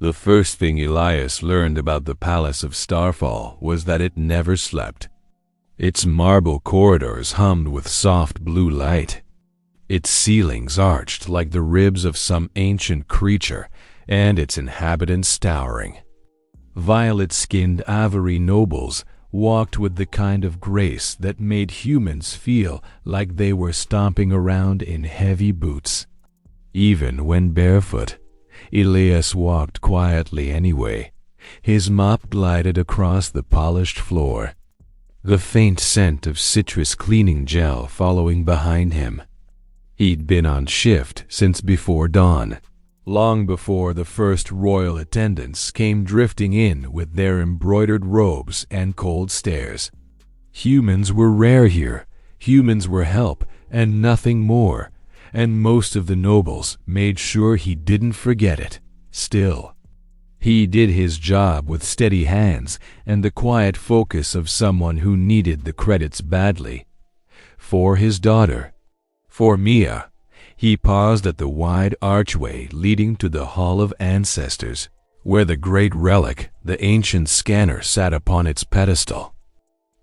The first thing Elias learned about the Palace of Starfall was that it never slept. Its marble corridors hummed with soft blue light. Its ceilings arched like the ribs of some ancient creature, and its inhabitants towering. Violet-skinned Avery nobles walked with the kind of grace that made humans feel like they were stomping around in heavy boots. Even when barefoot, Elias walked quietly anyway. His mop glided across the polished floor, the faint scent of citrus cleaning gel following behind him. He'd been on shift since before dawn, long before the first royal attendants came drifting in with their embroidered robes and cold stares. Humans were rare here. Humans were help and nothing more, and most of the nobles made sure he didn't forget it. Still, he did his job with steady hands and the quiet focus of someone who needed the credits badly. For his daughter, for Mia, he paused at the wide archway leading to the Hall of Ancestors, where the great relic, the ancient scanner, sat upon its pedestal.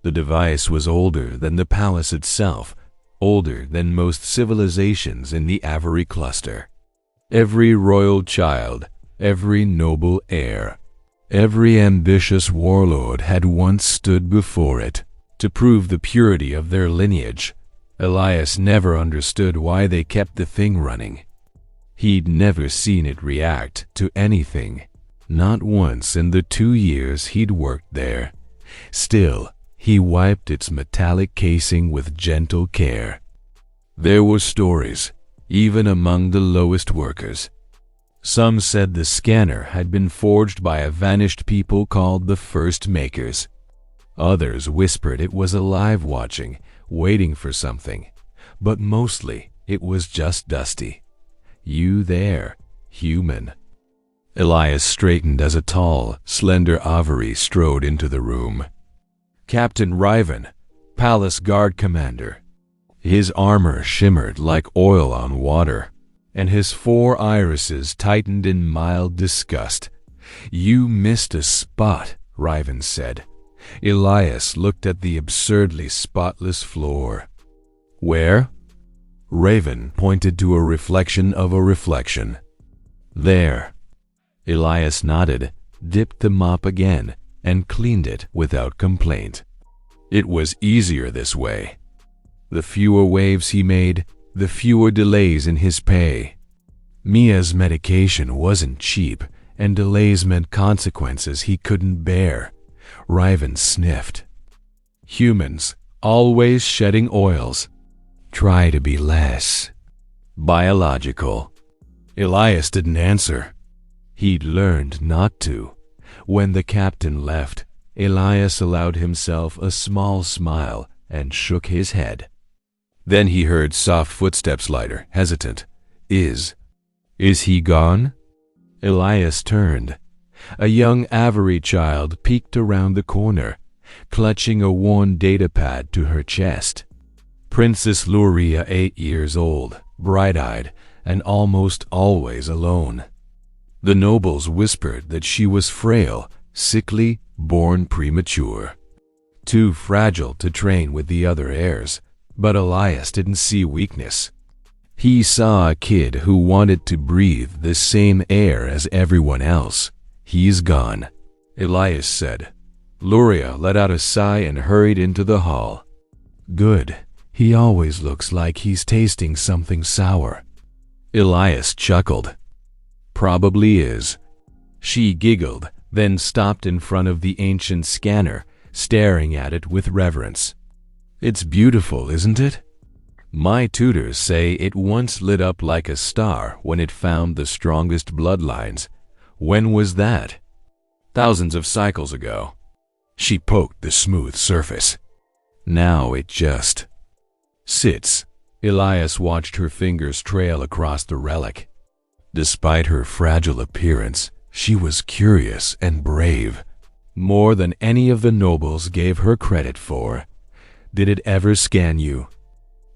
The device was older than the palace itself, older than most civilizations in the Avery cluster. Every royal child, every noble heir, every ambitious warlord had once stood before it to prove the purity of their lineage. Elias never understood why they kept the thing running. He'd never seen it react to anything, not once in the 2 years he'd worked there. Still, he wiped its metallic casing with gentle care. There were stories, even among the lowest workers. Some said the scanner had been forged by a vanished people called the First Makers. Others whispered it was alive watching, waiting for something, but mostly it was just dusty. You there, human. Elias straightened as a tall, slender Avery strode into the room. Captain Riven, Palace Guard Commander. His armor shimmered like oil on water, and his 4 irises tightened in mild disgust. You missed a spot, Riven said. Elias looked at the absurdly spotless floor. Where? Raven pointed to a reflection of a reflection. There. Elias nodded, dipped the mop again, and cleaned it without complaint. It was easier this way. The fewer waves he made, the fewer delays in his pay. Mia's medication wasn't cheap, and delays meant consequences he couldn't bear. Riven sniffed. Humans, always shedding oils. Try to be less biological. Elias didn't answer. He'd learned not to. When the captain left, Elias allowed himself a small smile and shook his head. Then he heard soft footsteps lighter, hesitant. Is he gone? Elias turned. A young Avery child peeked around the corner, clutching a worn datapad to her chest. Princess Luria, 8 years old, bright-eyed, and almost always alone. The nobles whispered that she was frail, sickly, born premature. Too fragile to train with the other heirs, but Elias didn't see weakness. He saw a kid who wanted to breathe the same air as everyone else. He's gone, Elias said. Luria let out a sigh and hurried into the hall. Good. He always looks like he's tasting something sour. Elias chuckled. Probably is. She giggled, then stopped in front of the ancient scanner, staring at it with reverence. It's beautiful, isn't it? My tutors say it once lit up like a star when it found the strongest bloodlines. When was that? Thousands of cycles ago. She poked the smooth surface. Now it just sits. Elias watched her fingers trail across the relic. Despite her fragile appearance, she was curious and brave, more than any of the nobles gave her credit for. Did it ever scan you?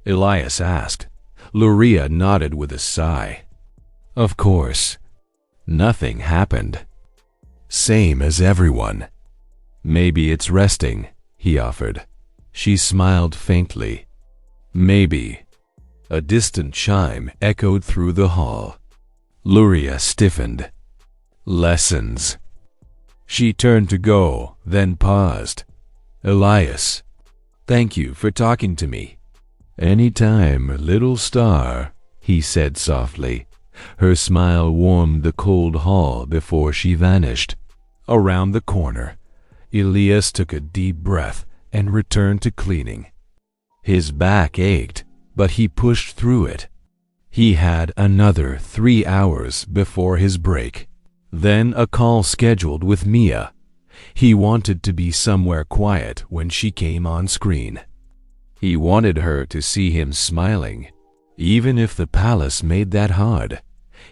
Elias asked. Luria nodded with a sigh. Of course. Nothing happened. same as everyone. Maybe it's resting, he offered. She smiled faintly. Maybe. A distant chime echoed through the hall. Luria stiffened. Lessons. She turned to go, then paused. Elias. Thank you for talking to me. Anytime, little star, he said softly. Her smile warmed the cold hall before she vanished. Around the corner, Elias took a deep breath and returned to cleaning. His back ached, but he pushed through it. He had another 3 hours before his break. Then a call scheduled with Mia. He wanted to be somewhere quiet when she came on screen. He wanted her to see him smiling, even if the palace made that hard.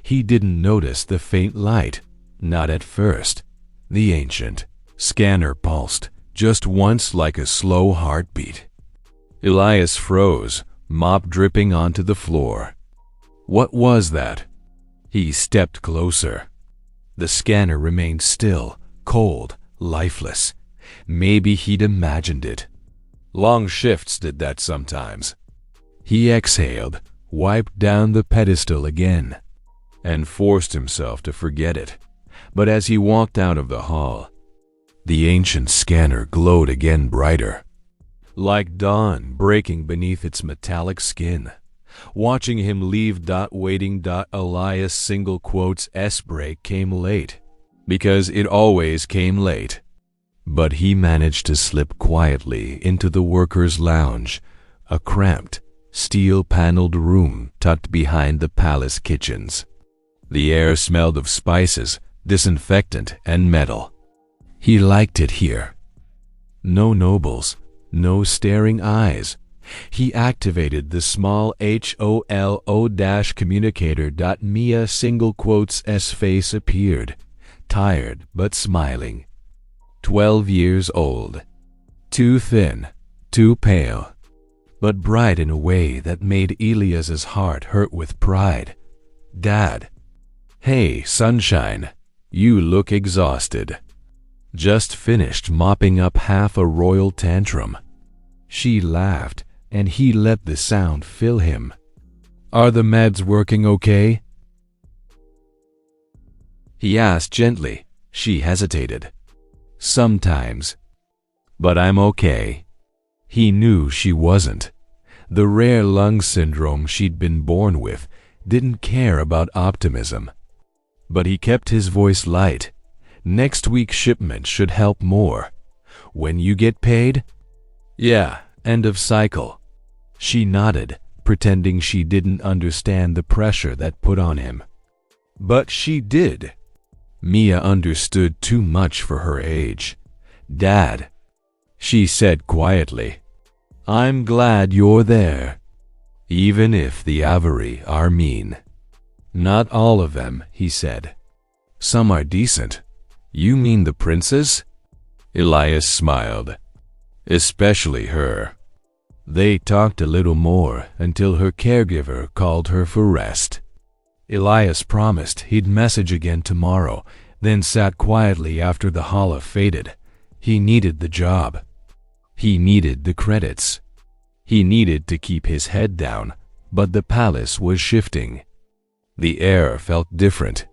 He didn't notice the faint light, not at first. The ancient scanner pulsed, just once like a slow heartbeat. Elias froze, mop dripping onto the floor. What was that? He stepped closer. The scanner remained still, cold, lifeless. Maybe he'd imagined it. Long shifts did that sometimes. He exhaled, wiped down the pedestal again, and forced himself to forget it. But as he walked out of the hall, the ancient scanner glowed again brighter, like dawn breaking beneath its metallic skin. Watching him leave. Waiting. Elias single quotes S break came late, because it always came late. But he managed to slip quietly into the workers' lounge, a cramped, steel-paneled room tucked behind the palace kitchens. The air smelled of spices, disinfectant, and metal. He liked it here. No nobles, no staring eyes. He activated the small HOLO- Mia single quotes S face appeared, tired but smiling. 12 years old. Too thin, too pale, but bright in a way that made Elias's heart hurt with pride. Dad. Hey, sunshine. You look exhausted. Just finished mopping up half a royal tantrum. She laughed, and he let the sound fill him. Are the meds working okay? He asked gently. She hesitated. Sometimes. But I'm okay. He knew she wasn't. The rare lung syndrome she'd been born with didn't care about optimism. But he kept his voice light. Next week's shipment should help more. When you get paid? Yeah, end of cycle. She nodded, pretending she didn't understand the pressure that put on him. But she did. Mia understood too much for her age. Dad, she said quietly, I'm glad you're there. Even if the Avery are mean. Not all of them, he said. Some are decent. You mean the princess? Elias smiled. Especially her. They talked a little more until her caregiver called her for rest. Elias promised he'd message again tomorrow, then sat quietly after the holla faded. He needed the job. He needed the credits. He needed to keep his head down, but the palace was shifting. The air felt different,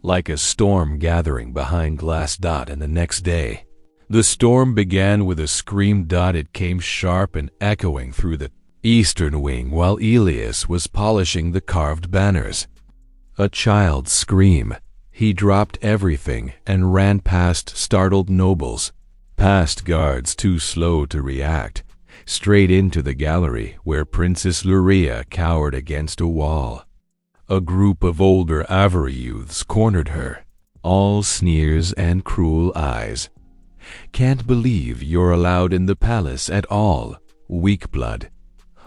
like a storm gathering behind glass. And the next day, the storm began with a scream. It came sharp and echoing through the eastern wing while Elias was polishing the carved banners. A child's scream. He dropped everything and ran past startled nobles, past guards too slow to react, straight into the gallery where Princess Luria cowered against a wall. A group of older Avery youths cornered her, all sneers and cruel eyes. Can't believe you're allowed in the palace at all, weak blood.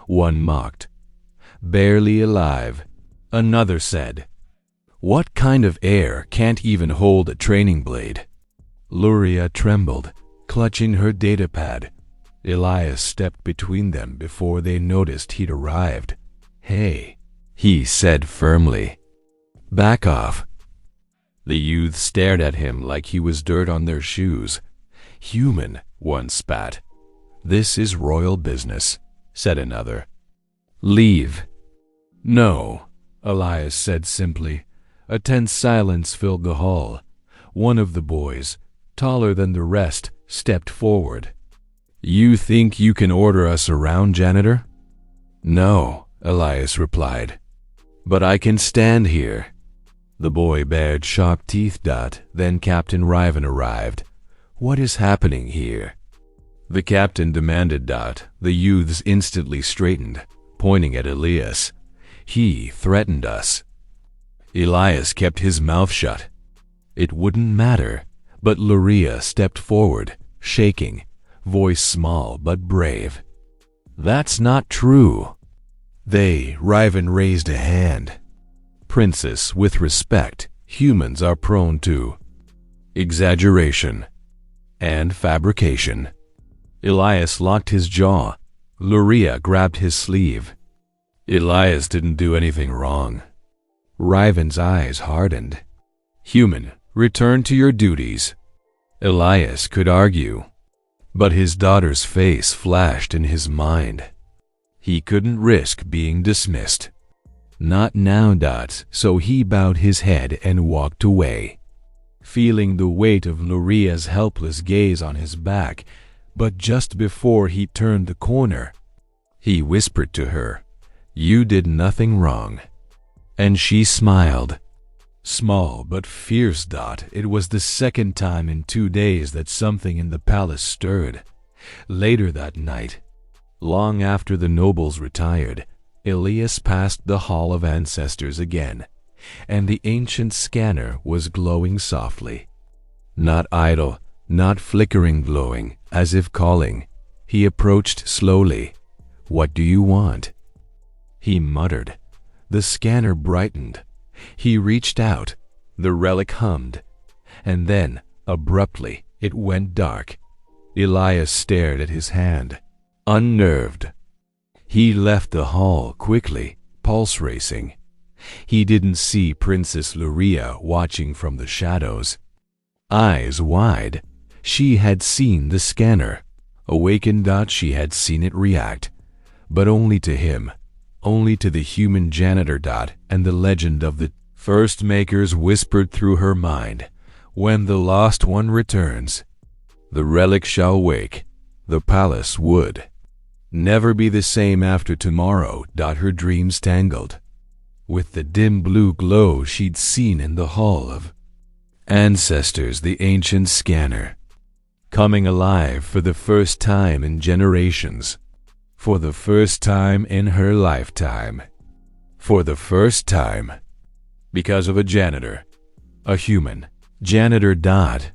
One mocked. Barely alive, another said. What kind of air can't even hold a training blade? Luria trembled, clutching her datapad. Elias stepped between them before they noticed he'd arrived. Hey, he said firmly. Back off. The youth stared at him like he was dirt on their shoes. "Human," one spat. "This is royal business," said another. "Leave." "No," Elias said simply. A tense silence filled the hall. One of the boys, taller than the rest, stepped forward. "You think you can order us around, Janitor?" "No," Elias replied. "But I can stand here." The boy bared sharp teeth. Then Captain Riven arrived. "What is happening here?" the captain demanded. The youths instantly straightened, pointing at Elias. "He threatened us." Elias kept his mouth shut. It wouldn't matter, but Luria stepped forward, shaking, voice small but brave. "That's not true." Riven raised a hand. "Princess, with respect, humans are prone to exaggeration and fabrication." Elias locked his jaw. Luria grabbed his sleeve. "Elias didn't do anything wrong." Riven's eyes hardened. "Human, return to your duties." Elias could argue, but his daughter's face flashed in his mind. He couldn't risk being dismissed. Not now. So he bowed his head and walked away, feeling the weight of Luria's helpless gaze on his back. But just before he turned the corner, he whispered to her, "You did nothing wrong." And she smiled. Small but fierce. It was the second time in 2 days that something in the palace stirred. Later that night, long after the nobles retired, Elias passed the Hall of Ancestors again, and the ancient scanner was glowing softly. Not idle, not flickering, glowing, as if calling. He approached slowly. "What do you want?" he muttered. The scanner brightened. He reached out. The relic hummed. And then, abruptly, it went dark. Elias stared at his hand, unnerved. He left the hall quickly, pulse racing. He didn't see Princess Luria watching from the shadows. Eyes wide, she had seen the scanner. Awakened. She had seen it react, but only to him, only to the human janitor. And the legend of the first makers whispered through her mind. When the lost one returns, the relic shall wake. The palace would never be the same after tomorrow. Her dreams tangled with the dim blue glow she'd seen in the Hall of Ancestors. The ancient scanner, coming alive for the first time in generations. For the first time in her lifetime. For the first time. Because of a janitor. A human. Janitor.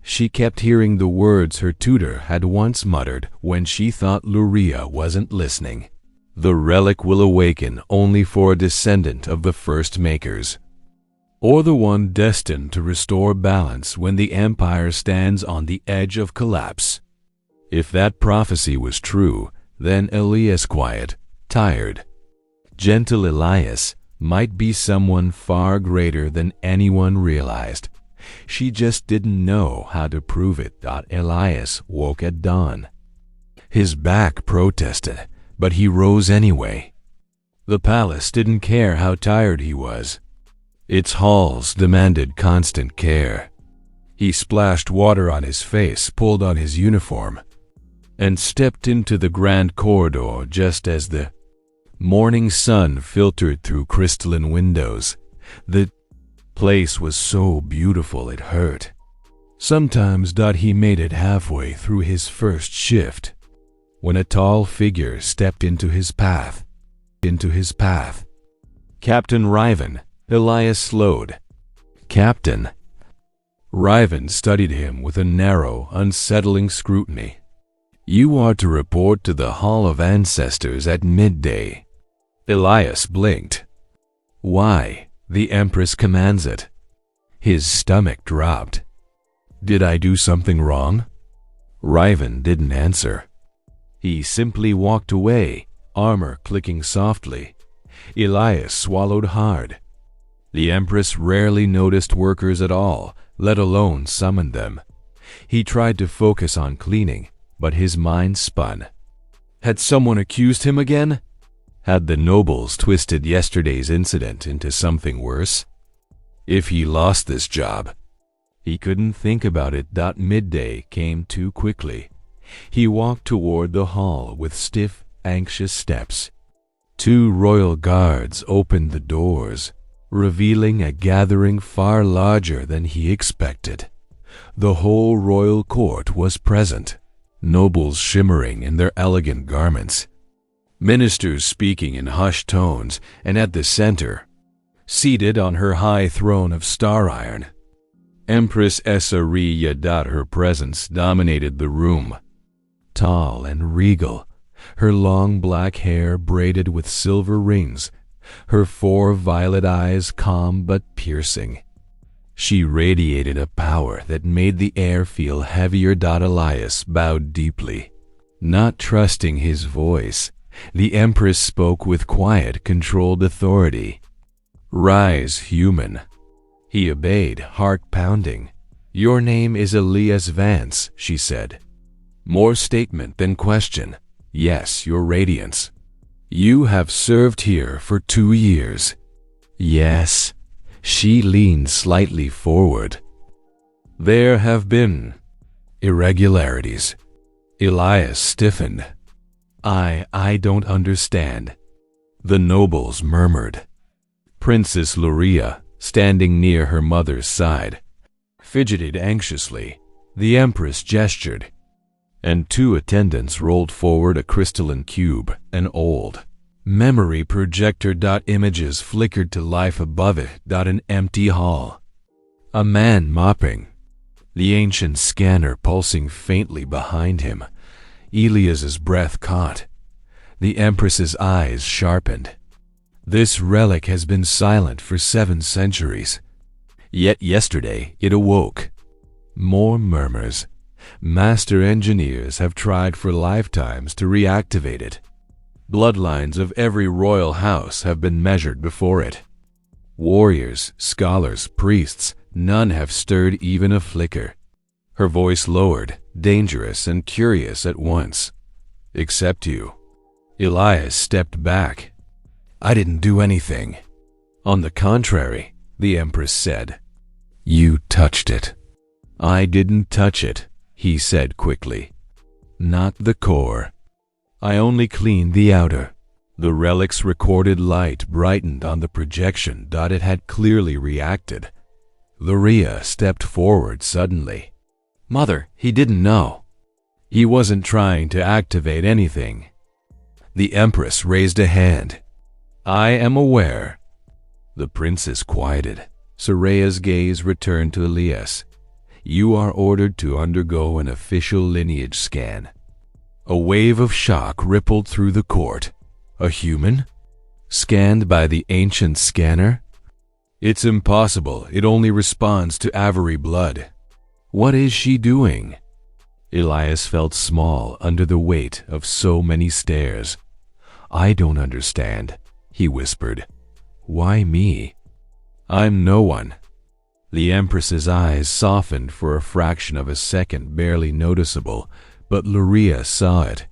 She kept hearing the words her tutor had once muttered when she thought Luria wasn't listening. The relic will awaken only for a descendant of the first makers, or the one destined to restore balance when the empire stands on the edge of collapse. If that prophecy was true, then Elias, quiet, tired, gentle Elias, might be someone far greater than anyone realized. She just didn't know how to prove it. Elias woke at dawn. His back protested, but he rose anyway. The palace didn't care how tired he was. Its halls demanded constant care. He splashed water on his face, pulled on his uniform, and stepped into the grand corridor just as the morning sun filtered through crystalline windows. The place was so beautiful it hurt. Sometimes. He made it halfway through his first shift, when a tall figure stepped into his path. Captain Riven. Elias slowed. "Captain." Riven studied him with a narrow, unsettling scrutiny. "You are to report to the Hall of Ancestors at midday." Elias blinked. "Why? The Empress commands it." His stomach dropped. "Did I do something wrong?" Riven didn't answer. He simply walked away, armor clicking softly. Elias swallowed hard. The Empress rarely noticed workers at all. let alone summon them. He tried to focus on cleaning, but his mind spun. Had someone accused him again? Had the nobles twisted yesterday's incident into something worse? If he lost this job, he couldn't think about it. Midday came too quickly. He walked toward the hall with stiff, anxious steps. 2 royal guards opened the doors, revealing a gathering far larger than he expected. The whole royal court was present, nobles shimmering in their elegant garments, ministers speaking in hushed tones, and at the center, seated on her high throne of star iron, Empress Essariya. Her presence dominated the room. Tall and regal, her long black hair braided with silver rings, her 4 violet eyes calm but piercing. She radiated a power that made the air feel heavier. Elias bowed deeply. Not trusting his voice, the Empress spoke with quiet, controlled authority. "Rise, human." He obeyed, heart pounding. "Your name is Elias Vance," she said. More statement than question. "Yes, your radiance. You have served here for 2 years. Yes." She leaned slightly forward. "There have been irregularities." Elias stiffened. I don't understand." The nobles murmured. Princess Luria, standing near her mother's side, fidgeted anxiously. The Empress gestured, and 2 attendants rolled forward a crystalline cube, an old memory projector. Images flickered to life above it. An empty hall. A man mopping. The ancient scanner pulsing faintly behind him. Elias's breath caught. The Empress's eyes sharpened. This relic has been silent for 7 centuries. Yet yesterday it awoke. More murmurs. Master engineers have tried for lifetimes to reactivate it. Bloodlines of every royal house have been measured before it. Warriors, scholars, priests, none have stirred even a flicker. Her voice lowered, dangerous and curious at once. "Except you." Elias stepped back. "I didn't do anything." "On the contrary," the Empress said. "You touched it." "I didn't touch it," he said quickly. "Not the core. I only cleaned the outer." The relic's recorded light brightened on the projection. It had clearly reacted. Luria stepped forward suddenly. "Mother, he didn't know. He wasn't trying to activate anything." The Empress raised a hand. "I am aware." The princess quieted. Soraya's gaze returned to Elias. "You are ordered to undergo an official lineage scan." A wave of shock rippled through the court. A human? Scanned by the ancient scanner? "It's impossible. It only responds to Avery blood." "What is she doing?" Elias felt small under the weight of so many stares. "I don't understand," he whispered. "Why me?" "I'm no one." The Empress's eyes softened for a fraction of a second, barely noticeable, but Luria saw it.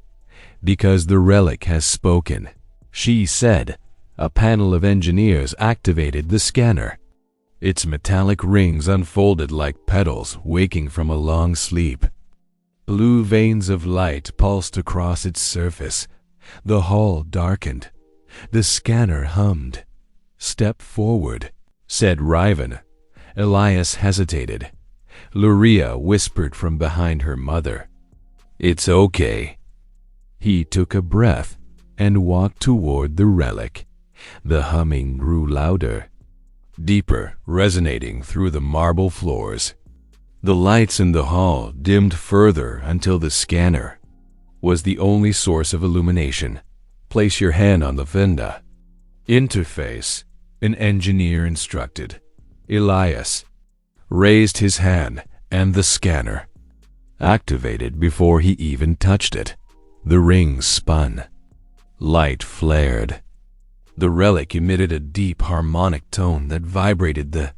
"Because the relic has spoken," she said. A panel of engineers activated the scanner. Its metallic rings unfolded like petals waking from a long sleep. Blue veins of light pulsed across its surface. The hall darkened. The scanner hummed. "Step forward," said Riven. Elias hesitated. Luria whispered from behind her mother. "It's okay." He took a breath and walked toward the relic. The humming grew louder, deeper, resonating through the marble floors. The lights in the hall dimmed further until the scanner was the only source of illumination. "Place your hand on the fenda." "Interface," an engineer instructed. Elias raised his hand, and the scanner activated before he even touched it. The rings spun. Light flared. The relic emitted a deep harmonic tone that vibrated the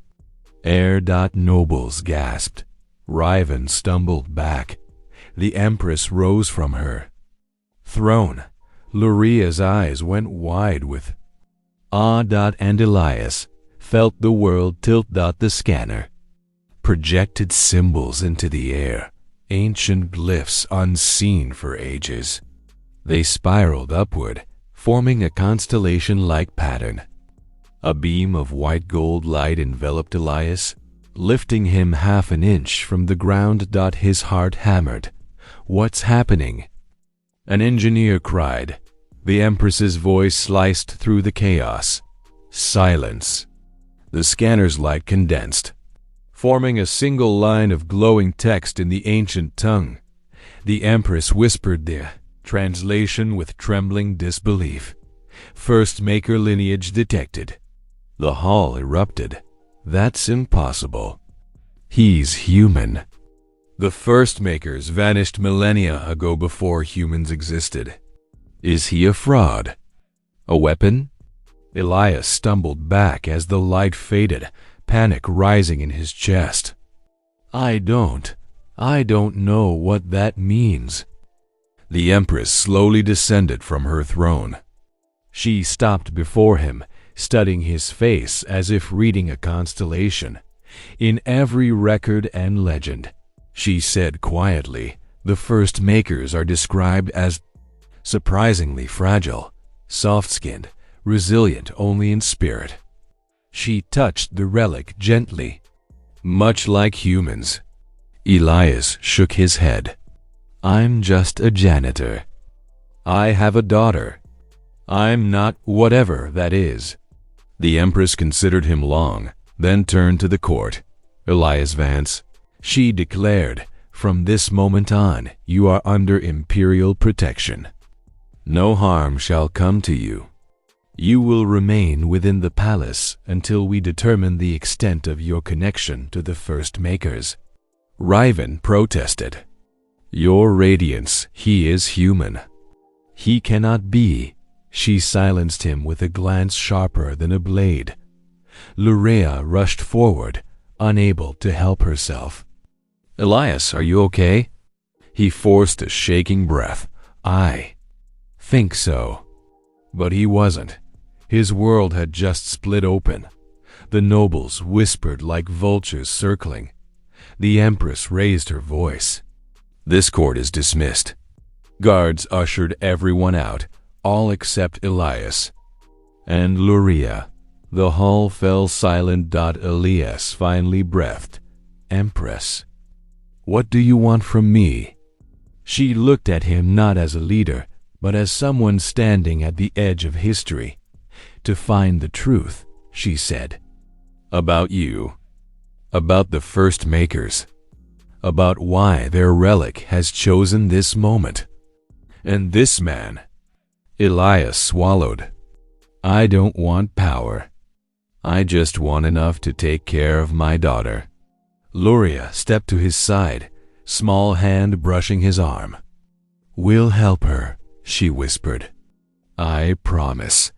Nobles gasped. Riven stumbled back. The Empress rose from her throne. Luria's eyes went wide with awe. And Elias felt the world tilt. The scanner projected symbols into the air, ancient glyphs unseen for ages. They spiraled upward, forming a constellation-like pattern. A beam of white gold light enveloped Elias, lifting him half an inch from the ground. His heart hammered. What's happening? An engineer cried. The Empress's voice sliced through the chaos. Silence. The scanner's light condensed, forming a single line of glowing text in the ancient tongue. The Empress whispered the translation with trembling disbelief. First Maker lineage detected. The hall erupted. That's impossible. He's human. The First Makers vanished millennia ago before humans existed. Is he a fraud? A weapon? Elias stumbled back as the light faded, panic rising in his chest. I don't know what that means. The Empress slowly descended from her throne. She stopped before him, studying his face as if reading a constellation. In every record and legend, she said quietly, the First Makers are described as surprisingly fragile, soft-skinned, resilient only in spirit. She touched the relic gently. Much like humans. Elias shook his head. I'm just a janitor. I have a daughter. I'm not whatever that is. The Empress considered him long, then turned to the court. Elias Vance, she declared, from this moment on, you are under imperial protection. No harm shall come to you. You will remain within the palace until we determine the extent of your connection to the First Makers. Riven protested. Your radiance, he is human. He cannot be. She silenced him with a glance sharper than a blade. Lurea rushed forward, unable to help herself. Elias, are you okay? He forced a shaking breath. I think so. But he wasn't. His world had just split open. The nobles whispered like vultures circling. The Empress raised her voice. This court is dismissed. Guards ushered everyone out, all except Elias and Luria. The hall fell silent. Elias finally breathed. Empress, what do you want from me? She looked at him not as a leader, but as someone standing at the edge of history. To find the truth, she said. About you. About the First Makers. About why their relic has chosen this moment. And this man. Elias swallowed. I don't want power. I just want enough to take care of my daughter. Luria stepped to his side, small hand brushing his arm. We'll help her, she whispered. I promise.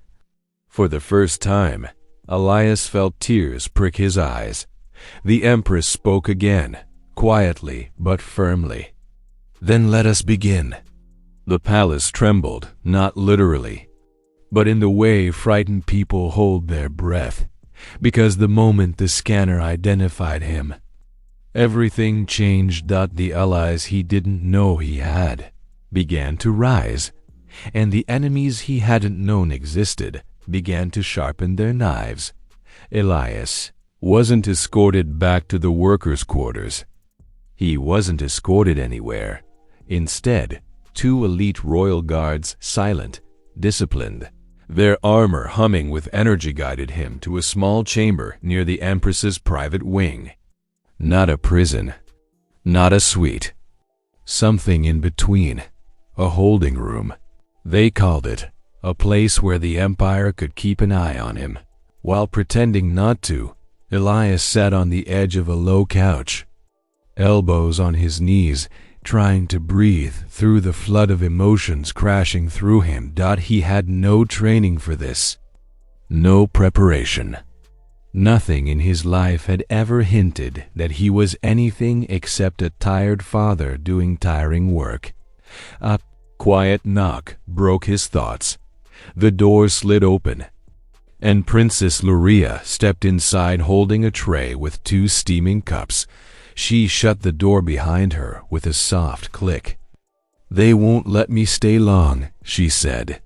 For the first time, Elias felt tears prick his eyes. The Empress spoke again, quietly but firmly. Then let us begin. The palace trembled, not literally, but in the way frightened people hold their breath, because the moment the scanner identified him, everything changed. The allies he didn't know he had began to rise, and the enemies he hadn't known existed began to sharpen their knives. Elias wasn't escorted back to the workers' quarters. He wasn't escorted anywhere. Instead, 2 elite royal guards, silent, disciplined, their armor humming with energy, guided him to a small chamber near the Empress's private wing. Not a prison, not a suite. Something in between. A holding room. They called it. A place where the Empire could keep an eye on him. While pretending not to, Elias sat on the edge of a low couch, elbows on his knees, trying to breathe through the flood of emotions crashing through him. He had no training for this, no preparation. Nothing in his life had ever hinted that he was anything except a tired father doing tiring work. A quiet knock broke his thoughts. The door slid open, and Princess Luria stepped inside holding a tray with 2 steaming cups. She shut the door behind her with a soft click. "They won't let me stay long," she said.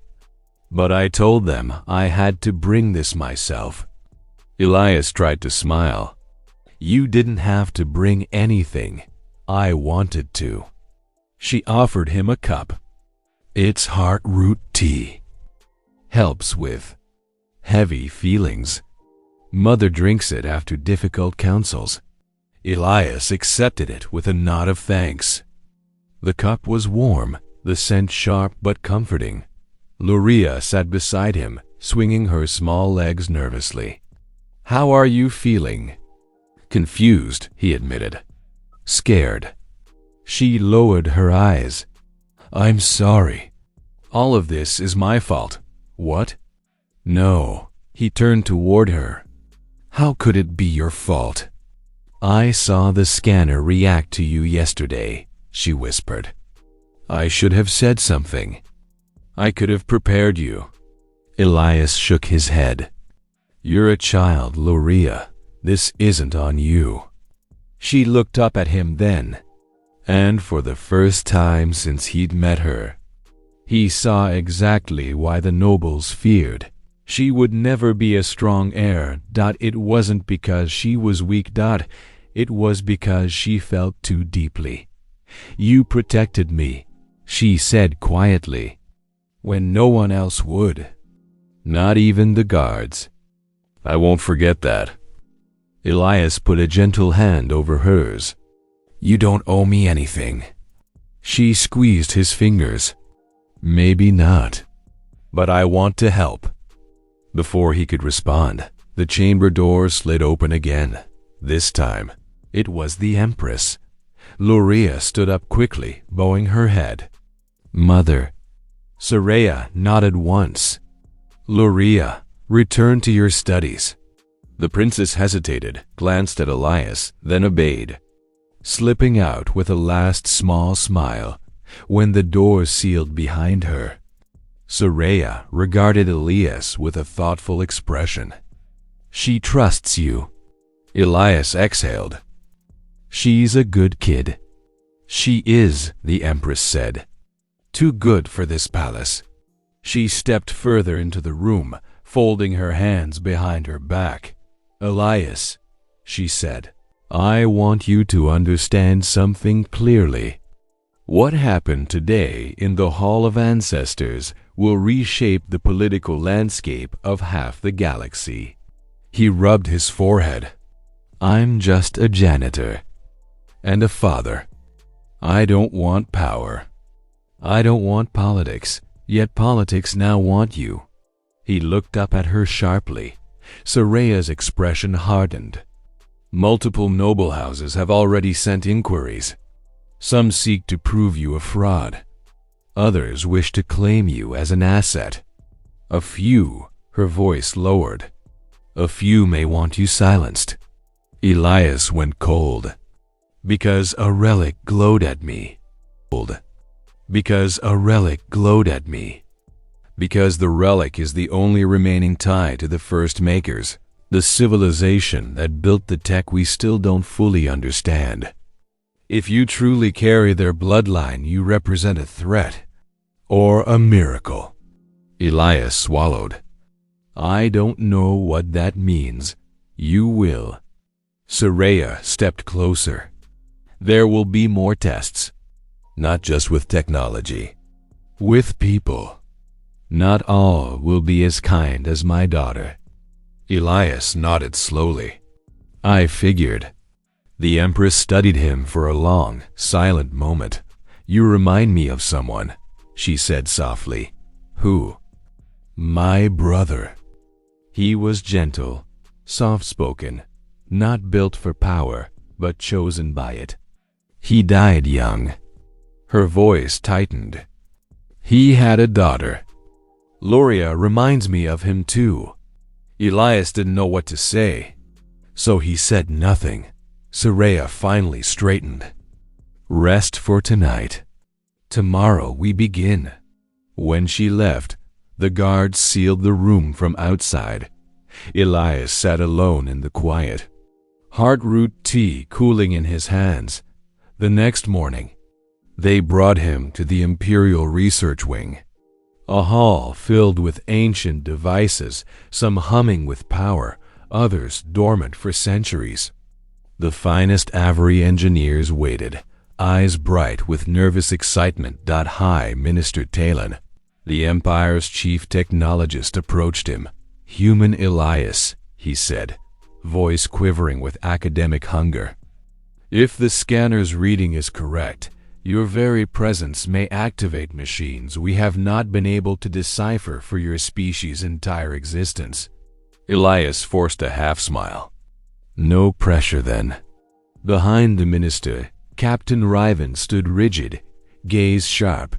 "But I told them I had to bring this myself." Elias tried to smile. "You didn't have to bring anything. I wanted to." She offered him a cup. "It's heart root tea. Helps with heavy feelings. Mother drinks it after difficult counsels." Elias accepted it with a nod of thanks. The cup was warm, the scent sharp but comforting. Luria sat beside him, swinging her small legs nervously. "How are you feeling?" "Confused," he admitted. "Scared." She lowered her eyes. "I'm sorry. All of this is my fault." "What?" "No." He turned toward her. "How could it be your fault?" "I saw the scanner react to you yesterday," she whispered. "I should have said something. I could have prepared you." Elias shook his head. "You're a child, Luria. This isn't on you." She looked up at him then, and for the first time since he'd met her, he saw exactly why the nobles feared. She would never be a strong heir. It wasn't because she was weak. It was because she felt too deeply. "You protected me," she said quietly, "when no one else would. Not even the guards." "I won't forget that." Elias put a gentle hand over hers. "You don't owe me anything." She squeezed his fingers. "Maybe not, but I want to help." Before he could respond, the chamber door slid open again. This time, it was the Empress. Luria stood up quickly, bowing her head. "Mother." Soraya nodded once. "Luria, return to your studies." The princess hesitated, glanced at Elias, then obeyed, slipping out with a last small smile when the door sealed behind her. Soraya regarded Elias with a thoughtful expression. "She trusts you." Elias exhaled. "She's a good kid." "She is," the Empress said. "Too good for this palace." She stepped further into the room, folding her hands behind her back. "Elias," she said, "I want you to understand something clearly. What happened today in the Hall of Ancestors will reshape the political landscape of half the galaxy." He rubbed his forehead. "I'm just a janitor and a father. I don't want power. I don't want politics, yet politics now want you." He looked up at her sharply. Soraya's expression hardened. "Multiple noble houses have already sent inquiries. Some seek to prove you a fraud. Others wish to claim you as an asset. A few," her voice lowered, "a few may want you silenced." Elias went cold. "Because a relic glowed at me." "Because a relic glowed at me." "Because the relic is the only remaining tie to the first makers, the civilization that built the tech we still don't fully understand. If you truly carry their bloodline, you represent a threat or a miracle." Elias swallowed. "I don't know what that means. You will." Soraya stepped closer. "There will be more tests. Not just with technology. With people. Not all will be as kind as my daughter." Elias nodded slowly. "I figured." The Empress studied him for a long, silent moment. "You remind me of someone," she said softly. "Who?" "My brother." He was gentle, soft-spoken, not built for power, but chosen by it. He died young. Her voice tightened. "He had a daughter. Luria reminds me of him too." Elias didn't know what to say. So he said nothing. Soraya finally straightened. Rest for tonight. Tomorrow we begin. When she left, the guards sealed the room from outside. Elias sat alone in the quiet, heartroot tea cooling in his hands. The next morning, they brought him to the Imperial Research Wing, a hall filled with ancient devices, some humming with power, others dormant for centuries. The finest Avery engineers waited, eyes bright with nervous excitement. High Minister Talon, the Empire's chief technologist, approached him. "Human Elias," he said, voice quivering with academic hunger. "If the scanner's reading is correct, your very presence may activate machines we have not been able to decipher for your species' entire existence." Elias forced a half-smile. "No pressure, then." Behind the minister, Captain Riven stood rigid, gaze sharp.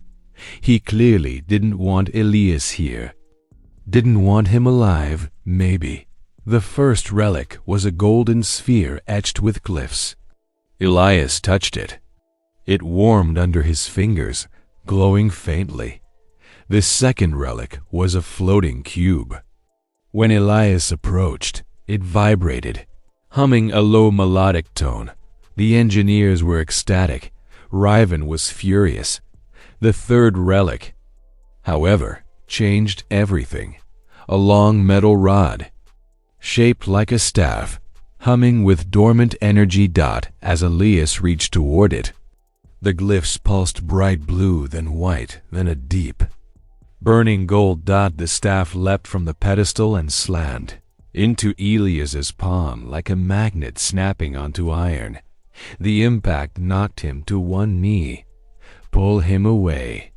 He clearly didn't want Elias here. Didn't want him alive, maybe. The first relic was a golden sphere etched with glyphs. Elias touched it. It warmed under his fingers, glowing faintly. The second relic was a floating cube. When Elias approached, it vibrated, humming a low melodic tone. The engineers were ecstatic. Riven was furious. The third relic, however, changed everything. A long metal rod, shaped like a staff, humming with dormant energy. As Elias reached toward it, the glyphs pulsed bright blue, then white, then a deep, burning gold. The staff leapt from the pedestal and slammed into Elias's palm like a magnet snapping onto iron. The impact knocked him to one knee. "Pull him away,"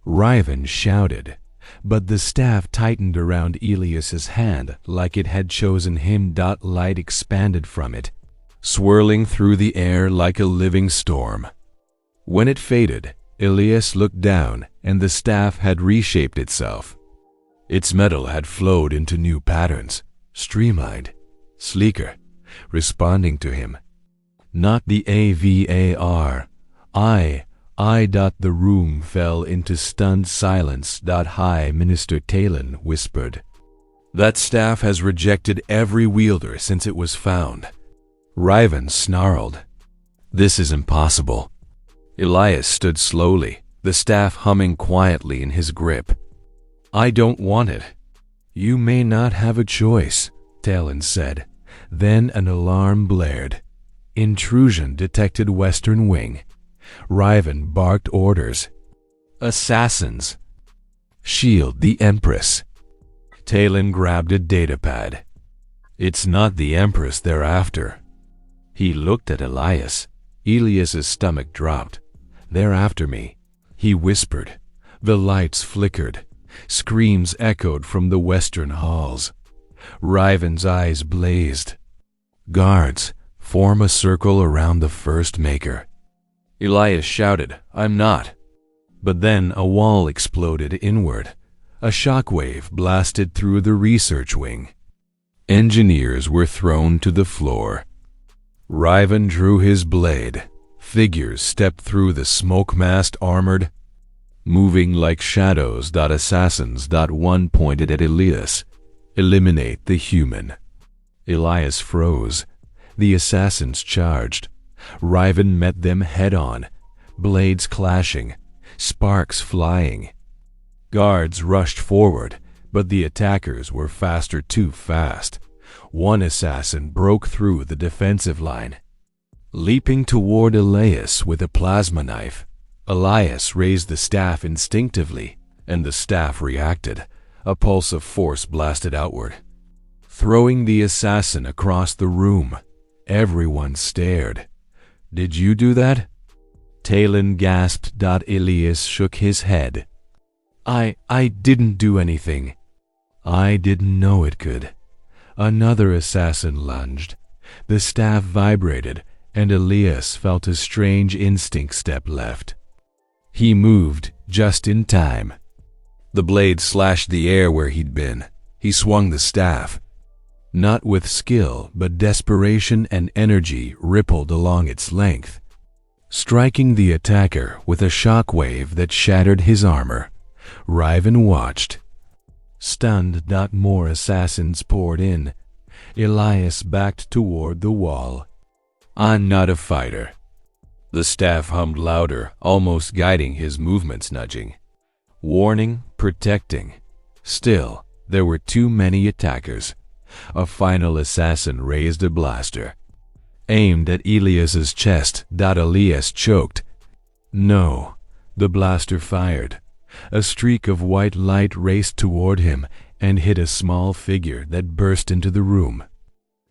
Riven shouted, but the staff tightened around Elias's hand like it had chosen him. Light expanded from it, swirling through the air like a living storm. When it faded, Elias looked down, and the staff had reshaped itself. Its metal had flowed into new patterns, streamlined, sleeker, responding to him. Not the AVAR. I. The room fell into stunned silence. High Minister Talon whispered, "That staff has rejected every wielder since it was found." Riven snarled, "This is impossible." Elias stood slowly, the staff humming quietly in his grip. "I don't want it." "You may not have a choice," Talon said. Then an alarm blared. Intrusion detected Western Wing. Riven barked orders. "Assassins! Shield the Empress!" Talon grabbed a datapad. "It's not the Empress they're after." He looked at Elias. Elias's stomach dropped. "They're after me," he whispered. The lights flickered. Screams echoed from the western halls. Riven's eyes blazed. "Guards, form a circle around the first maker." Elias shouted, "I'm not." But then a wall exploded inward. A shockwave blasted through the research wing. Engineers were thrown to the floor. Riven drew his blade. Figures stepped through the smoke-masked armored, moving like shadows. Assassins. One pointed at Elias. "Eliminate the human." Elias froze. The assassins charged. Riven met them head-on, blades clashing, sparks flying. Guards rushed forward, but the attackers were faster, too fast. One assassin broke through the defensive line, leaping toward Elias with a plasma knife. Elias raised the staff instinctively, and the staff reacted. A pulse of force blasted outward, throwing the assassin across the room. Everyone stared. "Did you do that?" Talon gasped. Elias shook his head. I didn't do anything." "I didn't know it could." Another assassin lunged. The staff vibrated, and Elias felt a strange instinct step left. He moved just in time. The blade slashed the air where he'd been. He swung the staff. Not with skill, but desperation and energy rippled along its length, striking the attacker with a shockwave that shattered his armor. Riven watched. Stunned, more assassins poured in. Elias backed toward the wall. "I'm not a fighter." The staff hummed louder, almost guiding his movements, nudging. Warning, protecting. Still, there were too many attackers. A final assassin raised a blaster. Aimed at Elias's chest. Elias choked. No. The blaster fired. A streak of white light raced toward him and hit a small figure that burst into the room,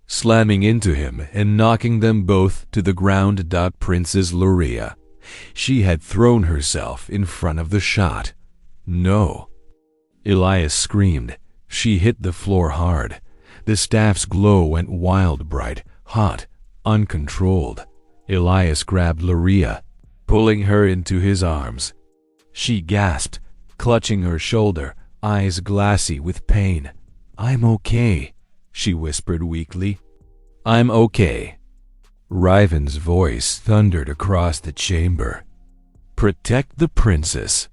slamming into him and knocking them both to the ground. Princess Luria. She had thrown herself in front of the shot. No. Elias screamed. She hit the floor hard. The staff's glow went wild, bright, hot, uncontrolled. Elias grabbed Luria, pulling her into his arms. She gasped, clutching her shoulder, eyes glassy with pain. "I'm okay," she whispered weakly. "I'm okay." Riven's voice thundered across the chamber. "Protect the princess."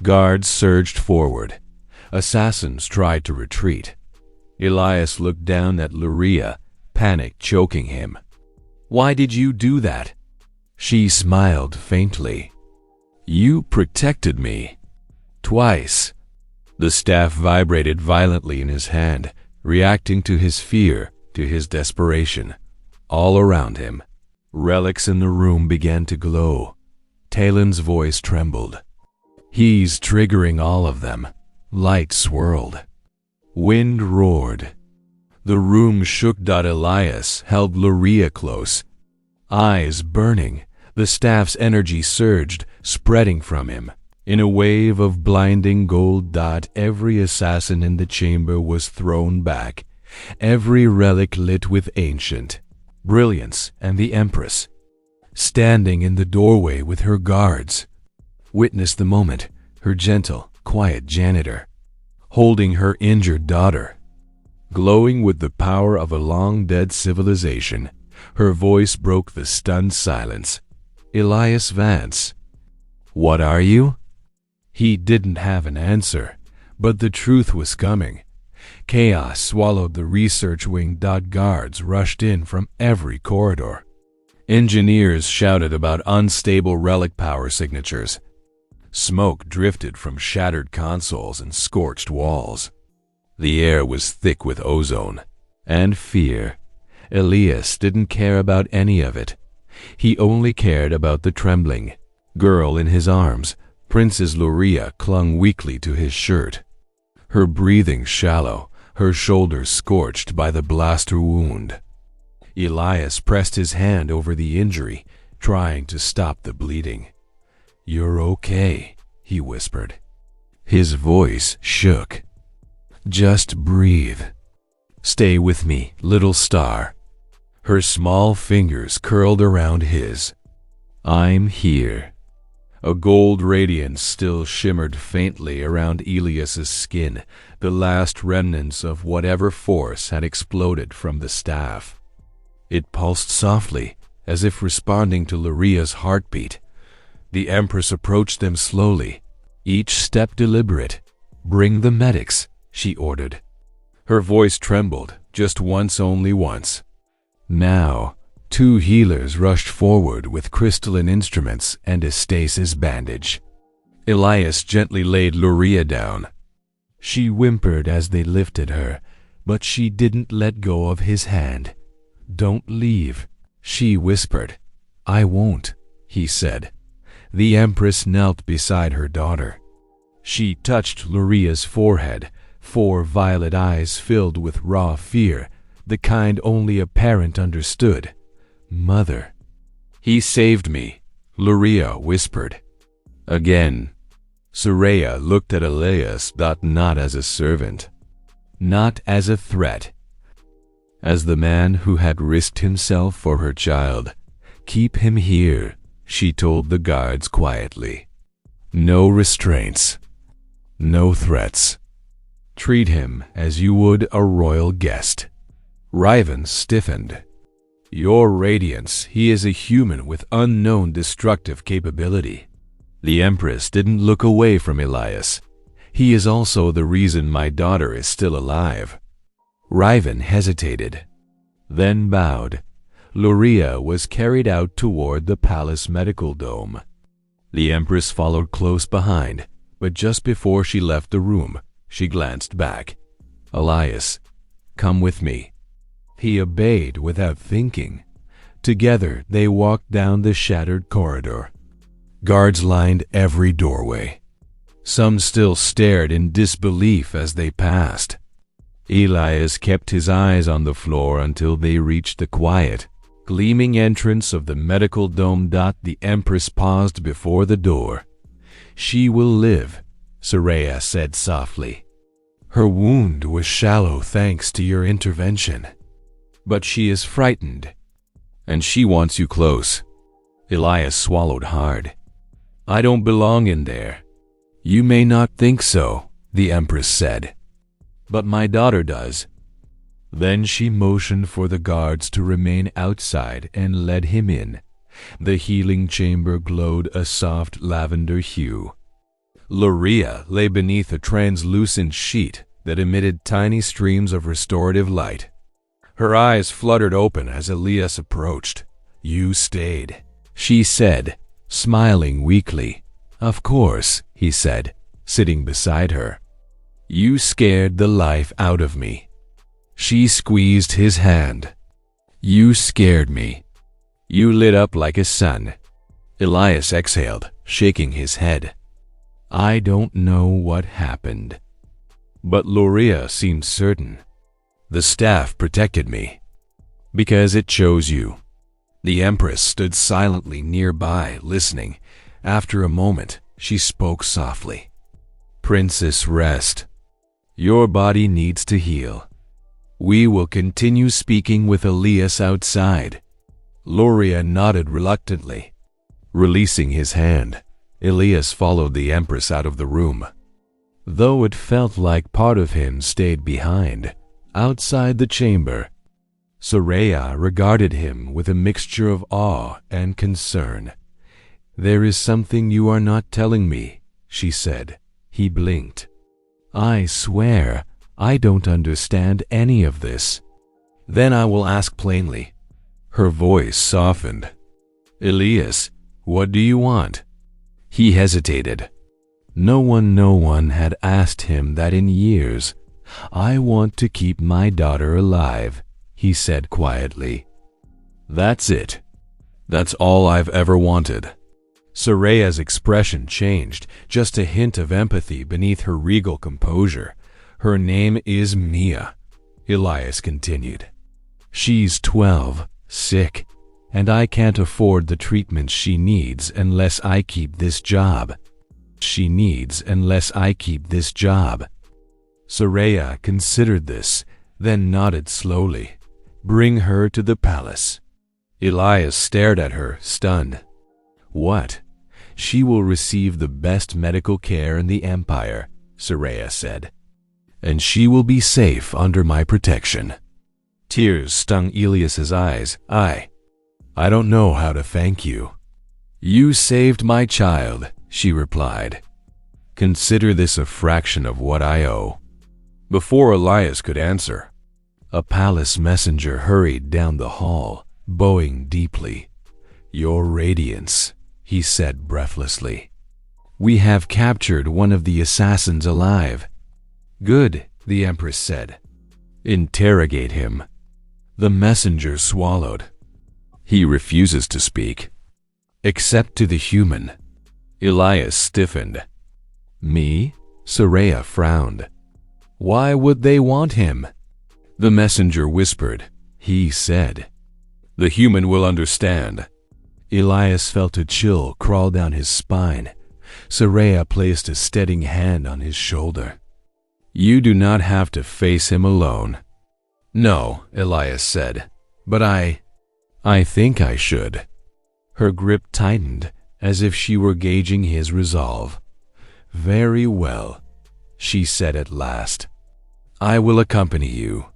Guards surged forward. Assassins tried to retreat. Elias looked down at Luria, panic choking him. "Why did you do that?" She smiled faintly. "You protected me. Twice." The staff vibrated violently in his hand, reacting to his fear, to his desperation. All around him, relics in the room began to glow. Talon's voice trembled. "He's triggering all of them." Light swirled. Wind roared. The room shook. Elias held Luria close. Eyes burning, the staff's energy surged, spreading from him. In a wave of blinding gold. Every assassin in the chamber was thrown back, every relic lit with ancient brilliance, and the Empress, standing in the doorway with her guards, witnessed the moment, her gentle, quiet janitor, holding her injured daughter. Glowing with the power of a long-dead civilization, her voice broke the stunned silence. "Elias Vance." "What are you?" He didn't have an answer, but the truth was coming. Chaos swallowed the research wing. Guards rushed in from every corridor. Engineers shouted about unstable relic power signatures. Smoke drifted from shattered consoles and scorched walls. The air was thick with ozone and fear. Elias didn't care about any of it. He only cared about the trembling girl in his arms. Princess Luria clung weakly to his shirt, her breathing shallow, her shoulders scorched by the blaster wound. Elias pressed his hand over the injury, trying to stop the bleeding. "You're okay," he whispered. His voice shook. "Just breathe. Stay with me, little star." Her small fingers curled around his. "I'm here." A gold radiance still shimmered faintly around Elias's skin, the last remnants of whatever force had exploded from the staff. It pulsed softly, as if responding to Luria's heartbeat. The Empress approached them slowly, each step deliberate. "Bring the medics," she ordered. Her voice trembled, just once, only once. Now, 2 healers rushed forward with crystalline instruments and a stasis bandage. Elias gently laid Luria down. She whimpered as they lifted her, but she didn't let go of his hand. "Don't leave," she whispered. "I won't," he said. The Empress knelt beside her daughter. She touched Luria's forehead, 4 violet eyes filled with raw fear, the kind only a parent understood. "Mother." "He saved me," Luria whispered. Again, Soraya looked at Elias, not as a servant, not as a threat, as the man who had risked himself for her child. "Keep him here," she told the guards quietly. "No restraints, no threats. Treat him as you would a royal guest." Riven stiffened. Your radiance, he is a human with unknown destructive capability. The Empress didn't look away from Elias. He is also the reason my daughter is still alive. Riven hesitated, then bowed. Luria was carried out toward the palace medical dome. The Empress followed close behind, but just before she left the room, she glanced back. Elias, come with me. He obeyed without thinking. Together they walked down the shattered corridor. Guards lined every doorway. Some still stared in disbelief as they passed. Elias kept his eyes on the floor until they reached the quiet, gleaming entrance of the medical dome. The Empress paused before the door. She will live, Soraya said softly. Her wound was shallow thanks to your intervention. But she is frightened, and she wants you close. Elias swallowed hard. I don't belong in there. You may not think so, the Empress said, but my daughter does. Then she motioned for the guards to remain outside and led him in. The healing chamber glowed a soft lavender hue. Luria lay beneath a translucent sheet that emitted tiny streams of restorative light. Her eyes fluttered open as Elias approached. You stayed, she said, smiling weakly. Of course, he said, sitting beside her. You scared the life out of me. She squeezed his hand. You scared me. You lit up like a sun. Elias exhaled, shaking his head. I don't know what happened. But Luria seemed certain. The staff protected me, because it chose you. The Empress stood silently nearby, listening. After a moment, she spoke softly. Princess, rest. Your body needs to heal. We will continue speaking with Elias outside. Luria nodded reluctantly. Releasing his hand, Elias followed the Empress out of the room. Though it felt like part of him stayed behind, outside the chamber, Soraya regarded him with a mixture of awe and concern. There is something you are not telling me, she said. He blinked. I swear, I don't understand any of this. Then I will ask plainly. Her voice softened. Elias, what do you want? He hesitated. No one had asked him that in years. I want to keep my daughter alive, he said quietly. That's it. That's all I've ever wanted. Soraya's expression changed, just a hint of empathy beneath her regal composure. Her name is Mia, Elias continued. She's 12, sick, and I can't afford the treatment she needs unless I keep this job. Soraya considered this, then nodded slowly. Bring her to the palace. Elias stared at her, stunned. What? She will receive the best medical care in the Empire, Soraya said. And she will be safe under my protection. Tears stung Elias's eyes. I don't know how to thank you. You saved my child, she replied. Consider this a fraction of what I owe. Before Elias could answer, a palace messenger hurried down the hall, bowing deeply. Your radiance, he said breathlessly. We have captured one of the assassins alive. Good, the Empress said. Interrogate him. The messenger swallowed. He refuses to speak. Except to the human. Elias stiffened. Me? Soraya frowned. Why would they want him? The messenger whispered. He said. The human will understand. Elias felt a chill crawl down his spine. Soraya placed a steadying hand on his shoulder. You do not have to face him alone. No, Elias said, but I think I should. Her grip tightened as if she were gauging his resolve. Very well, she said at last. I will accompany you.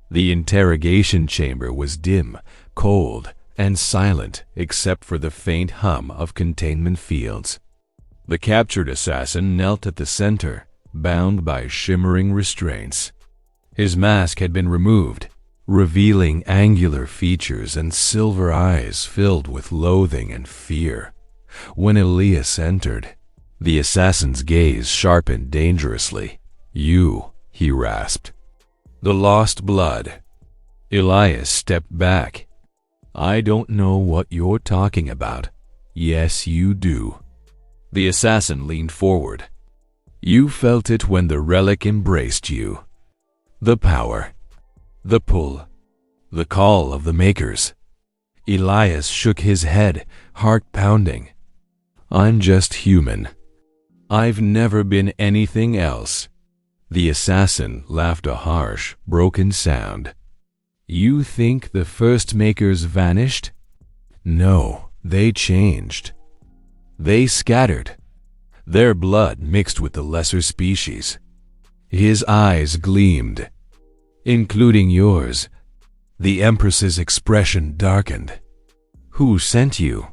The interrogation chamber was dim, cold, and silent except for the faint hum of containment fields. The captured assassin knelt at the center, bound by shimmering restraints. His mask had been removed, revealing angular features and silver eyes filled with loathing and fear. When Elias entered, the assassin's gaze sharpened dangerously. "You," he rasped. "The lost blood." Elias stepped back. "I don't know what you're talking about." "Yes, you do." The assassin leaned forward. "You felt it when the relic embraced you. The power, the pull, the call of the makers." Elias shook his head, heart pounding. "I'm just human. I've never been anything else." The assassin laughed a harsh, broken sound. "You think the first makers vanished? No, they changed. They scattered. Their blood mixed with the lesser species." His eyes gleamed. "Including yours." The Empress's expression darkened. "Who sent you?"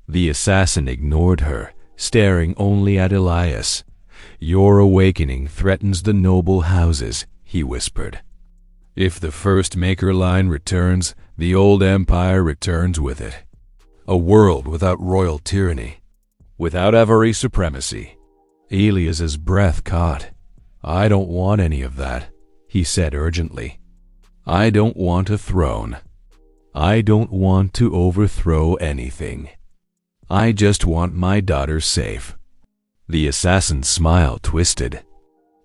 The assassin ignored her, staring only at Elias. "Your awakening threatens the noble houses," he whispered. "If the first maker line returns, the old empire returns with it. A world without royal tyranny, without every supremacy." Elias's breath caught. "I don't want any of that," he said urgently. "I don't want a throne. I don't want to overthrow anything. I just want my daughter safe." The assassin's smile twisted.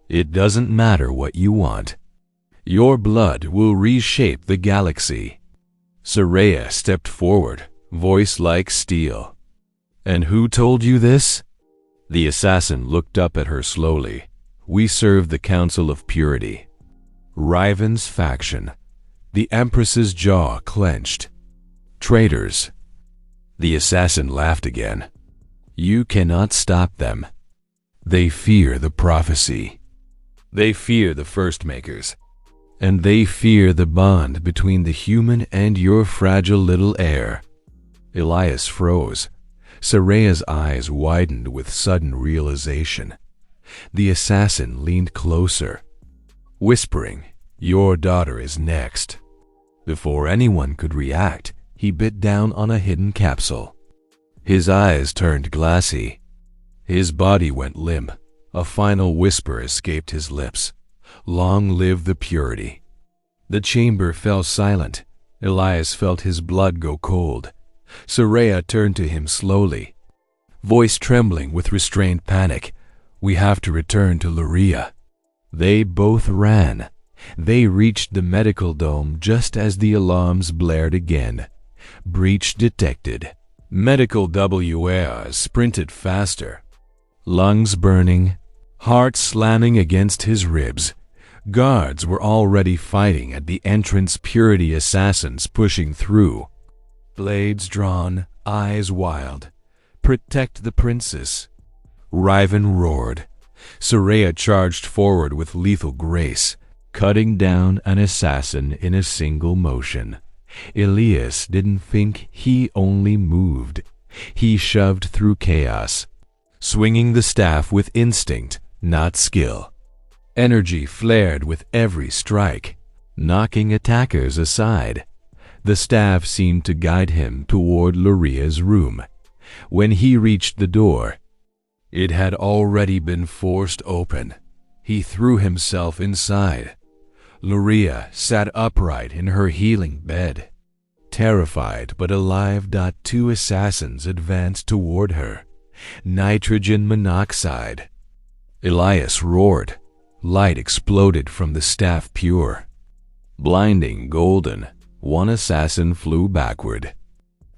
"It doesn't matter what you want. Your blood will reshape the galaxy." Soraya stepped forward, voice like steel. "And who told you this?" The assassin looked up at her slowly. "We serve the Council of Purity. Riven's faction." The Empress's jaw clenched. "Traitors." The assassin laughed again. "You cannot stop them. They fear the prophecy. They fear the first makers. And they fear the bond between the human and your fragile little heir." Elias froze. Soraya's eyes widened with sudden realization. The assassin leaned closer, whispering, "Your daughter is next." Before anyone could react, he bit down on a hidden capsule. His eyes turned glassy. His body went limp. A final whisper escaped his lips. "Long live the purity." The chamber fell silent. Elias felt his blood go cold. Soraya turned to him slowly, voice trembling with restrained panic. "We have to return to Luria." They both ran. They reached the medical dome just as the alarms blared again. Breach detected. Medical WARs sprinted faster. Lungs burning, heart slamming against his ribs. Guards were already fighting at the entrance, Purity assassins pushing through. Blades drawn, eyes wild. "Protect the princess." Riven roared. Soraya charged forward with lethal grace, cutting down an assassin in a single motion. Elias didn't think, he only moved. He shoved through chaos, swinging the staff with instinct, not skill. Energy flared with every strike, knocking attackers aside. The staff seemed to guide him toward Luria's room. When he reached the door, it had already been forced open. He threw himself inside. Luria sat upright in her healing bed. Terrified but alive, two assassins advanced toward her. Nitrogen monoxide. Elias roared. Light exploded from the staff pure. Blinding golden, one assassin flew backward.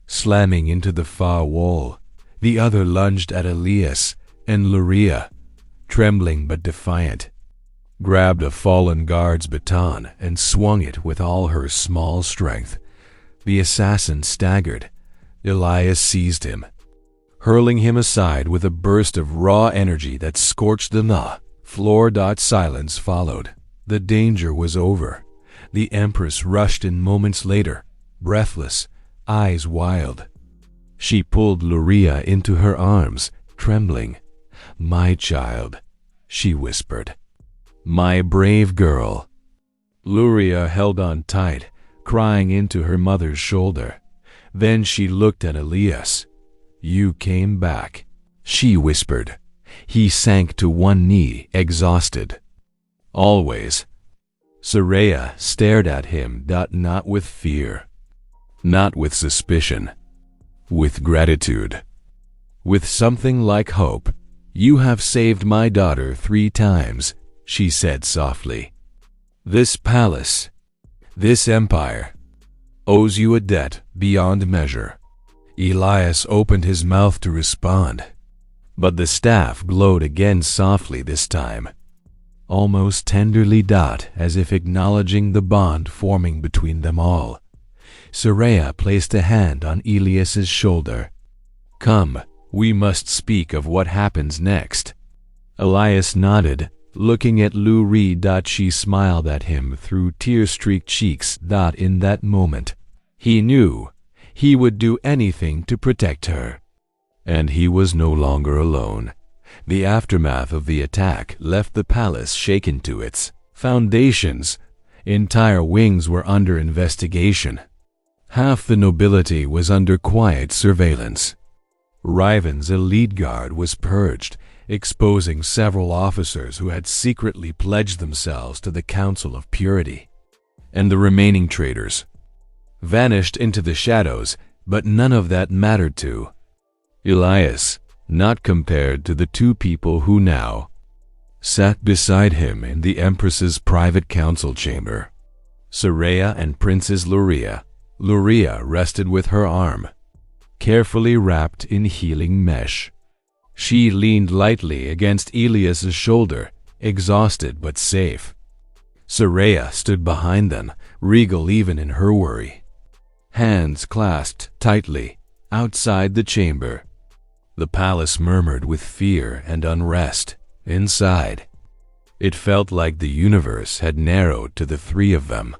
Slamming into the far wall, the other lunged at Elias, and Luria, trembling but defiant, grabbed a fallen guard's baton and swung it with all her small strength. The assassin staggered. Elias seized him, hurling him aside with a burst of raw energy that scorched the floor. Silence followed. The danger was over. The Empress rushed in moments later, breathless, eyes wild. She pulled Luria into her arms, trembling. "My child," she whispered. "My brave girl." Luria held on tight, crying into her mother's shoulder. Then she looked at Elias. "You came back," she whispered. He sank to one knee, exhausted. "Always." Soraya stared at him, not with fear, not with suspicion, with gratitude, with something like hope. "You have saved my daughter 3 times, she said softly. "This palace, this empire, owes you a debt beyond measure." Elias opened his mouth to respond, but the staff glowed again softly this time, almost tenderly, as if acknowledging the bond forming between them all. Soraya placed a hand on Elias's shoulder. "Come, we must speak of what happens next." Elias nodded, looking at Luri. She smiled at him through tear-streaked cheeks. In that moment, he knew he would do anything to protect her. And he was no longer alone. The aftermath of the attack left the palace shaken to its foundations. Entire wings were under investigation. Half the nobility was under quiet surveillance. Riven's elite guard was purged, exposing several officers who had secretly pledged themselves to the Council of Purity. And the remaining traitors vanished into the shadows, but none of that mattered to Elias, not compared to the 2 people who now sat beside him in the Empress's private council chamber. Soraya and Princess Luria. Luria rested with her arm carefully wrapped in healing mesh. She leaned lightly against Elias's shoulder, exhausted but safe. Soraya stood behind them, regal even in her worry, hands clasped tightly outside the chamber. The palace murmured with fear and unrest. Inside, it felt like the universe had narrowed to the 3 of them.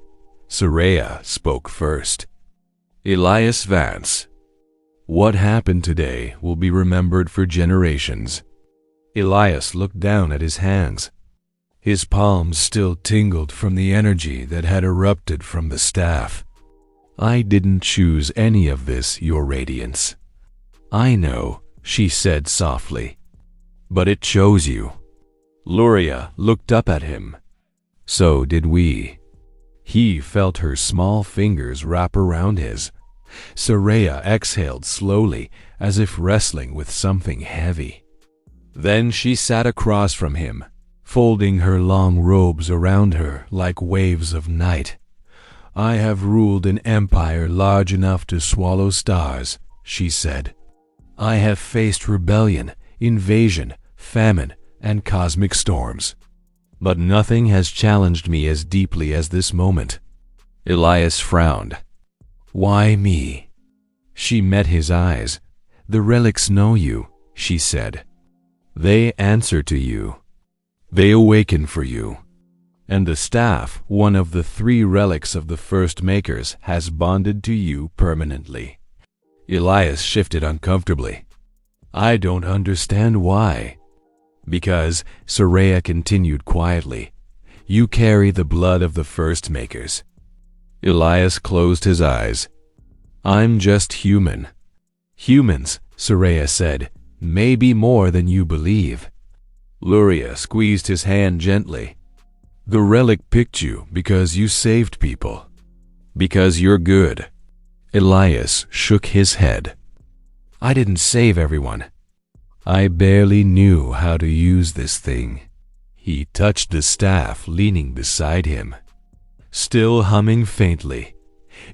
Soraya spoke first. "Elias Vance, what happened today will be remembered for generations." Elias looked down at his hands. His palms still tingled from the energy that had erupted from the staff. "I didn't choose any of this, Your Radiance." "I know," she said softly, "but it chose you." Luria looked up at him. "So did we." He felt her small fingers wrap around his. Soraya exhaled slowly, as if wrestling with something heavy. Then she sat across from him, folding her long robes around her like waves of night. "I have ruled an empire large enough to swallow stars," she said. "I have faced rebellion, invasion, famine, and cosmic storms. But nothing has challenged me as deeply as this moment." Elias frowned. "Why me?" She met his eyes. "The relics know you," she said. "They answer to you. They awaken for you. And the staff, one of the 3 relics of the first makers, has bonded to you permanently." Elias shifted uncomfortably. "I don't understand why." "Because," Soraya continued quietly, "you carry the blood of the first makers." Elias closed his eyes. "I'm just human." "Humans," Soraya said, "may be more than you believe." Luria squeezed his hand gently. "The relic picked you because you saved people. Because you're good." Elias shook his head. "I didn't save everyone. I barely knew how to use this thing." He touched the staff leaning beside him. Still humming faintly.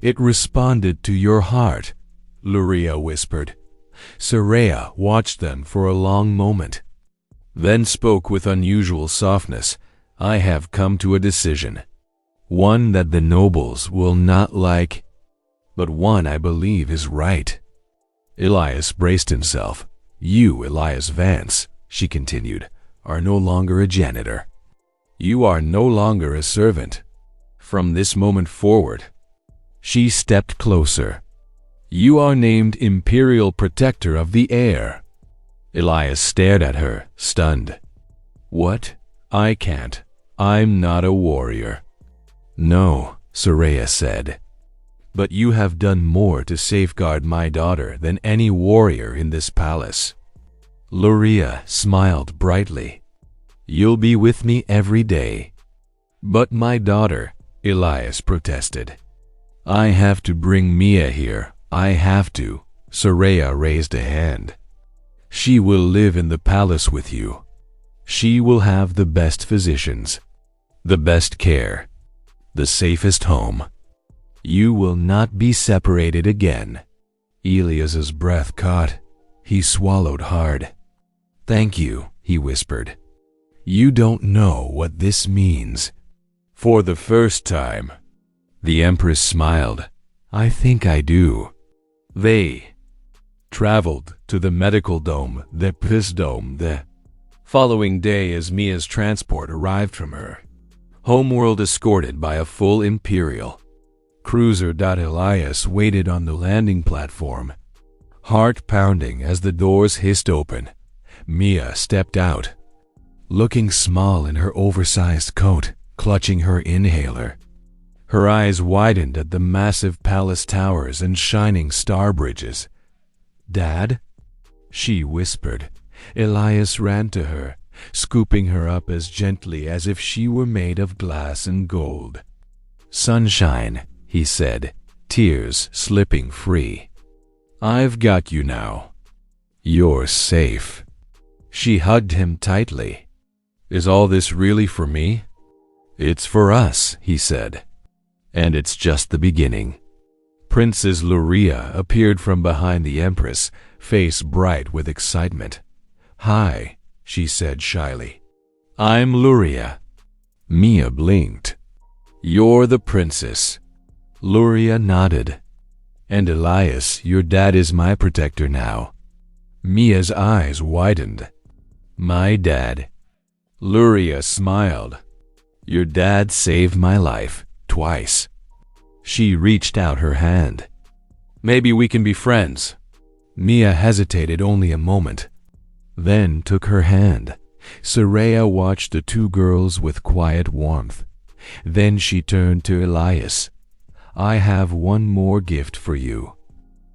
"It responded to your heart," Luria whispered. Soraya watched them for a long moment, then spoke with unusual softness. "I have come to a decision. One that the nobles will not like, but one I believe is right." Elias braced himself. "You, Elias Vance," she continued, "are no longer a janitor. You are no longer a servant. From this moment forward, she stepped closer. You are named Imperial Protector of the Air. Elias stared at her, stunned. What? I can't. I'm not a warrior. No, Soraya said. But you have done more to safeguard my daughter than any warrior in this palace. Luria smiled brightly. You'll be with me every day. But my daughter, Elias protested. I have to bring Mia here. I have to. Soraya raised a hand. She will live in the palace with you. She will have the best physicians, the best care, the safest home. You will not be separated again. Elias's breath caught. He swallowed hard. Thank you, he whispered. You don't know what this means. For the first time. The Empress smiled. I think I do. They traveled to the medical dome, the Piss Dome, the following day as Mia's transport arrived from her homeworld, escorted by a full Imperial cruiser. Elias waited on the landing platform, heart pounding as the doors hissed open. Mia stepped out, looking small in her oversized coat, clutching her inhaler. Her eyes widened at the massive palace towers and shining star bridges. Dad? She whispered. Elias ran to her, scooping her up as gently as if she were made of glass and gold. Sunshine, he said, tears slipping free. I've got you now. You're safe. She hugged him tightly. Is all this really for me? It's for us, he said. And it's just the beginning. Princess Luria appeared from behind the Empress, face bright with excitement. Hi, she said shyly. I'm Luria. Mia blinked. You're the princess. Luria nodded. And Elias, your dad is my protector now. Mia's eyes widened. My dad. Luria smiled. Your dad saved my life. Twice. She reached out her hand. Maybe we can be friends. Mia hesitated only a moment, then took her hand. Soraya watched the two girls with quiet warmth. Then she turned to Elias. I have one more gift for you.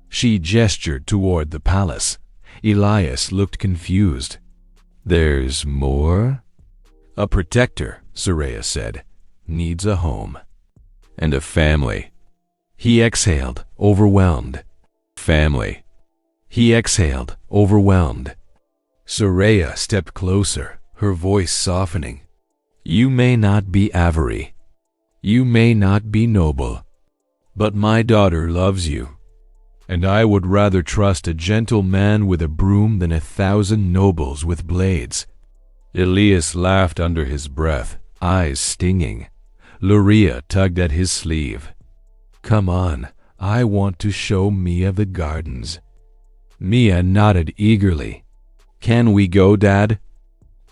She gestured toward the palace. Elias looked confused. There's more? A protector, Soraya said, needs a home. And a family. He exhaled, overwhelmed. Family. He exhaled, overwhelmed. Soraya stepped closer, her voice softening. You may not be Avery. You may not be noble. But my daughter loves you. And I would rather trust a gentle man with a broom than 1,000 nobles with blades. Elias laughed under his breath, eyes stinging. Luria tugged at his sleeve. Come on, I want to show Mia the gardens. Mia nodded eagerly. Can we go, Dad?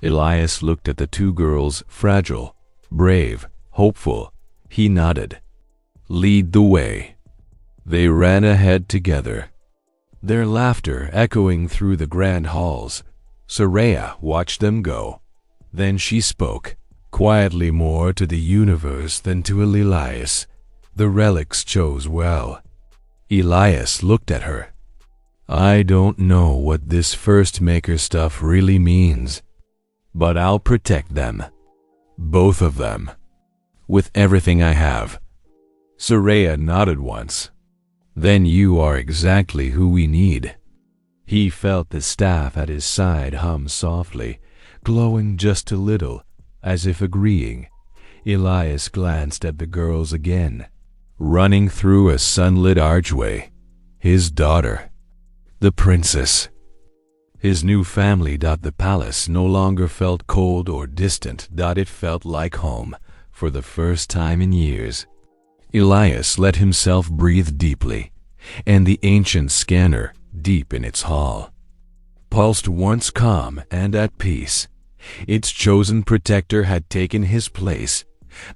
Elias looked at the two girls, fragile, brave, hopeful. He nodded. Lead the way. They ran ahead together, their laughter echoing through the grand halls. Soraya watched them go. Then she spoke, quietly, more to the universe than to Elias. The relics chose well. Elias looked at her. I don't know what this first maker stuff really means, but I'll protect them. Both of them. With everything I have. Soraya nodded once. Then you are exactly who we need. He felt the staff at his side hum softly, glowing just a little, as if agreeing. Elias glanced at the girls again. Running through a sunlit archway, his daughter, the princess. His new family. The palace no longer felt cold or distant. It felt like home, for the first time in years. Elias let himself breathe deeply, and the ancient scanner, deep in its hall, pulsed once calm and at peace. Its chosen protector had taken his place,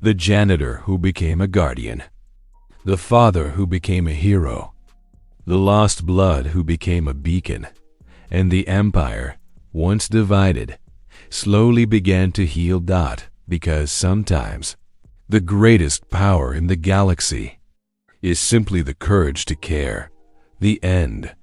The janitor who became a guardian. The father who became a hero. The lost blood who became a beacon. And the empire, once divided, slowly began to heal. Because sometimes the greatest power in the galaxy is simply the courage to care. The end.